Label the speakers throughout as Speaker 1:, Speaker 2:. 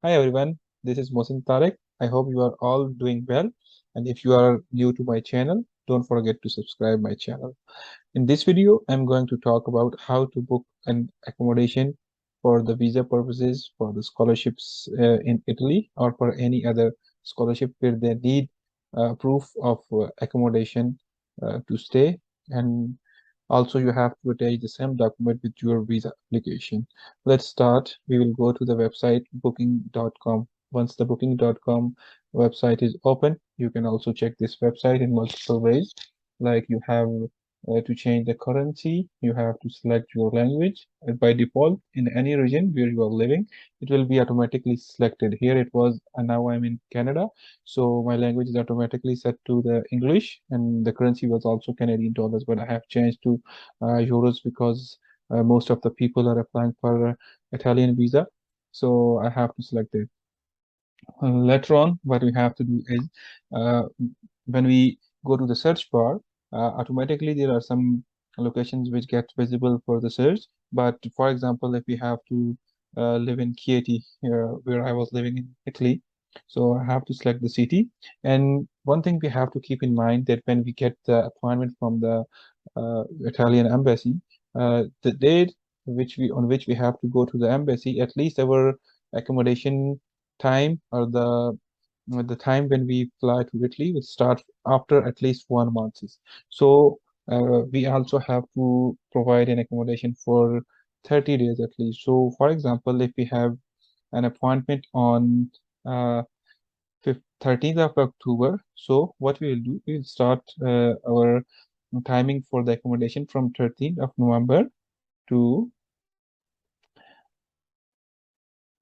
Speaker 1: Hi everyone, this is Mohsin Tariq. I hope you are all doing well. And if you are new to my channel, don't forget to subscribe my channel. In this video, I'm going to talk about how to book an accommodation for the visa purposes, for the scholarships in Italy, or for any other scholarship where they need proof of accommodation to stay. And also, you have to attach the same document with your visa application. Let's start. We will go to the website booking.com. Once the booking.com website is open, you can also check this website in multiple ways. Like you have to change the currency, you have to select your language. By default, in any region where you are living, it will be automatically selected. Here it was, and now I'm in Canada, so my language is automatically set to the English, and the currency was also Canadian dollars, but I have changed to euros because most of the people are applying for Italian visa, so I have to select it. Later on, what we have to do is uh, when we go to the search bar, automatically there are some locations which get visible for the search. But for example, if we have to live in Chieti, where I was living in Italy, so I have to select the city. And one thing we have to keep in mind that when we get the appointment from the Italian embassy, the date which we have to go to the embassy, at least our accommodation time or the time when we fly to Italy will start after at least 1 month. So we also have to provide an accommodation for 30 days at least. So for example, if we have an appointment on 13th of October, so what we will do, we will start our timing for the accommodation from 13th of November to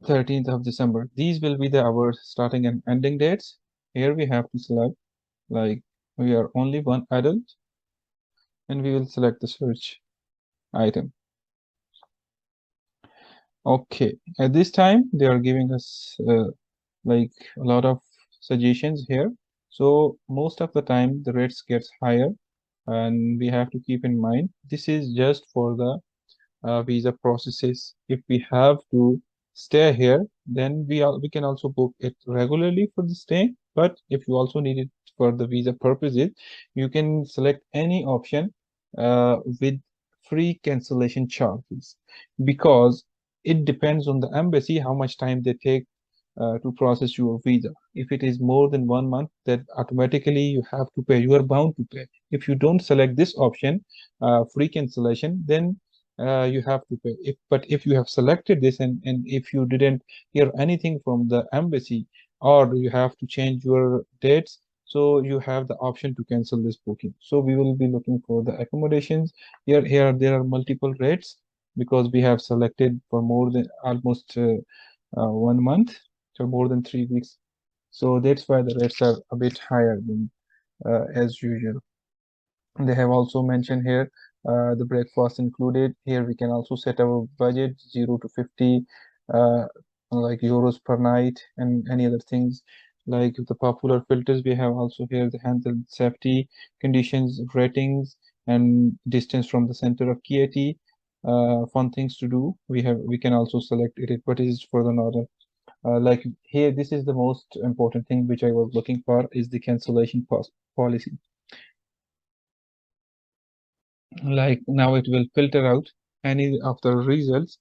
Speaker 1: 13th of December. These will be our starting and ending dates. Here we have to select, like, we are only one adult, and we will select the search item. Okay, at this time they are giving us like a lot of suggestions here. So most of the time the rates gets higher, and we have to keep in mind this is just for the visa processes. If we have to stay here, then we can also book it regularly for the stay. But if you also need it for the visa purposes, you can select any option with free cancellation charges, because it depends on the embassy how much time they take to process your visa. If it is more than 1 month, then automatically you have to pay. You are bound to pay. If you don't select this option, free cancellation, then you have to pay. But if you have selected this, and if you didn't hear anything from the embassy, or you have to change your dates, so you have the option to cancel this booking. So we will be looking for the accommodations. Here there are multiple rates because we have selected for more than almost 1 month, so more than 3 weeks. So that's why the rates are a bit higher than as usual. They have also mentioned here the breakfast included. Here we can also set our budget 0 to 50 uh, like euros per night, and any other things like the popular filters. We have also here the health and safety conditions, ratings, and distance from the center of Chieti. Fun things to do. We can also select it, but it is for the northern. Like here, this is the most important thing which I was looking for is the cancellation policy. Like now it will filter out any of the results.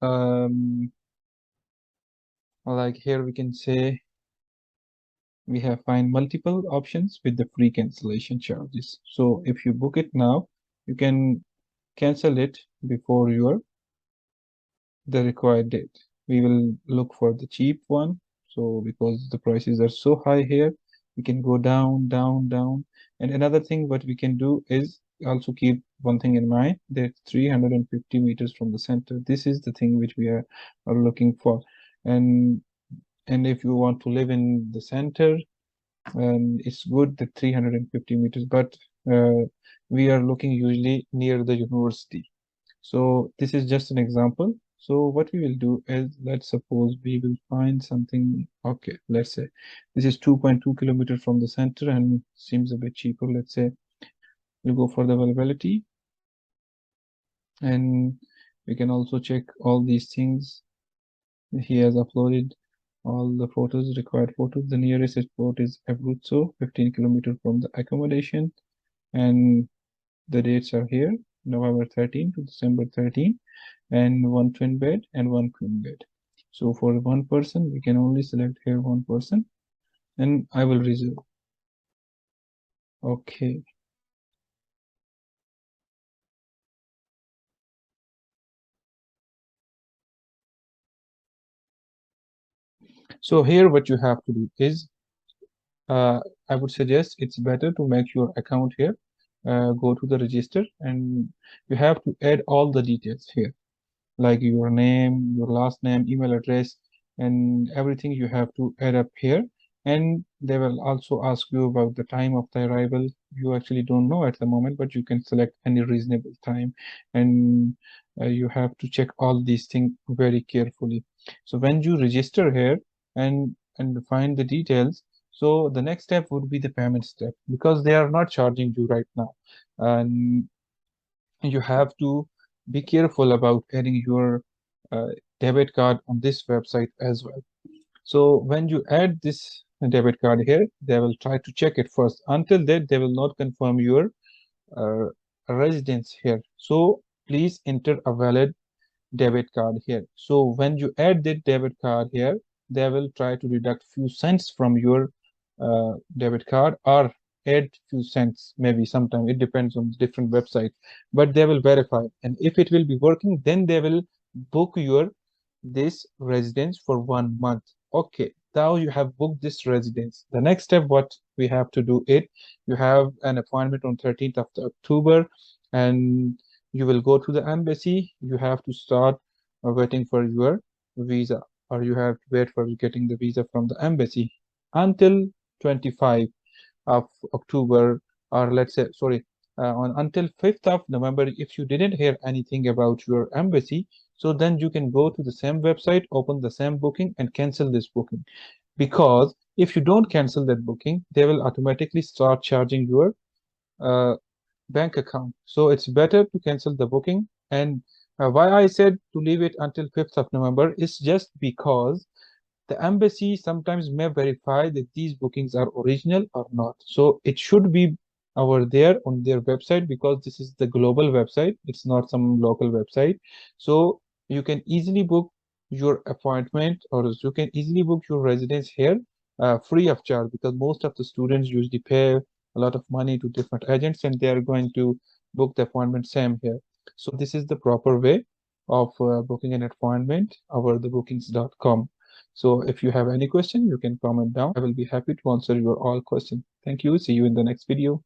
Speaker 1: Um, like here we can say we have find multiple options with the free cancellation charges. So if you book it now, you can cancel it before the required date. We will look for the cheap one. So because the prices are so high here, we can go down, down, down. And another thing what we can do is also keep one thing in mind, that 350 meters from the center. This is the thing which we are looking for. And and if you want to live in the center, it's good that 350 meters, but we are looking usually near the university. So this is just an example. So what we will do is, let's suppose we will find something. Okay, let's say this is 2.2 kilometers from the center and seems a bit cheaper. Let's say we'll go for the availability, and we can also check all these things he has uploaded. all the photos, required photos. The nearest airport is Abruzzo, 15 kilometers from the accommodation, and the dates are here, November 13 to December 13, and one twin bed and one queen bed. So for one person, we can only select here one person, and I will reserve. Okay. So here what you have to do is, I would suggest it's better to make your account here. Go to the register and you have to add all the details here, like your name, your last name, email address, and everything you have to add up here. And they will also ask you about the time of the arrival. You actually don't know at the moment, but you can select any reasonable time. And you have to check all these things very carefully. So when you register here and find the details, so the next step would be the payment step because they are not charging you right now. And you have to be careful about adding your uh, debit card on this website as well. So when you add this debit card here, they will try to check it first. Until that, they will not confirm your uh, residence here. So please enter a valid debit card here. So when you add the debit card here, they will try to deduct few cents from your debit card or add few cents, maybe sometime. It depends on different websites, but they will verify. And if it will be working, then they will book your this residence for 1 month. Okay, now you have booked this residence. The next step, what we have to do it, you have an appointment on 13th of October, and you will go to the embassy. You have to start waiting for your visa, or you have to wait for getting the visa from the embassy until 25 of October, or let's say, sorry, on until 5th of November. If you didn't hear anything about your embassy, so then you can go to the same website, open the same booking, and cancel this booking. Because if you don't cancel that booking, they will automatically start charging your uh, bank account. So it's better to cancel the booking. And why I said to leave it until 5th of November is just because the embassy sometimes may verify that these bookings are original or not. So it should be over there on their website because this is the global website. It's not some local website. So you can easily book your appointment or you can easily book your residence here free of charge because most of the students usually pay a lot of money to different agents and they are going to book the appointment same here. So this is the proper way of booking an appointment over the bookings.com. So if you have any question, you can comment down. I will be happy to answer your all questions. Thank you. See you in the next video.